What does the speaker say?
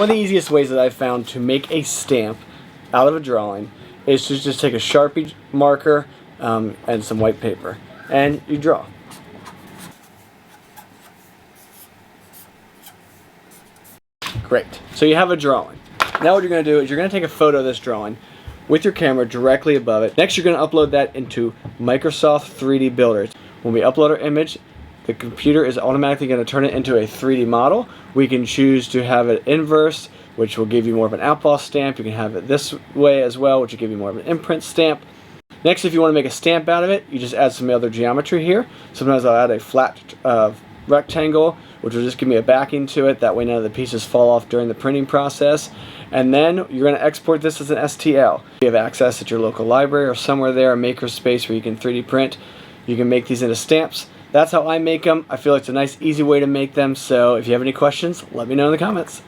One of the easiest ways that I've found to make a stamp out of a drawing is to just take a Sharpie marker and some white paper, and you draw. Great. So you have a drawing. Now what you're going to do is you're going to take a photo of this drawing with your camera directly above it. Next, you're going to upload that into Microsoft 3D Builder. When we upload our image, the computer is automatically going to turn it into a 3D model. We can choose to have it inverse, which will give you more of an outlaw stamp. You can have it this way as well, which will give you more of an imprint stamp. Next, if you want to make a stamp out of it, you just add some other geometry here. Sometimes I'll add a flat rectangle, which will just give me a backing to it. That way none of the pieces fall off during the printing process. And then you're going to export this as an STL. If you have access at your local library or somewhere there, a makerspace where you can 3D print, you can make these into stamps. That's how I make them. I feel like it's a nice, easy way to make them. So if you have any questions, let me know in the comments.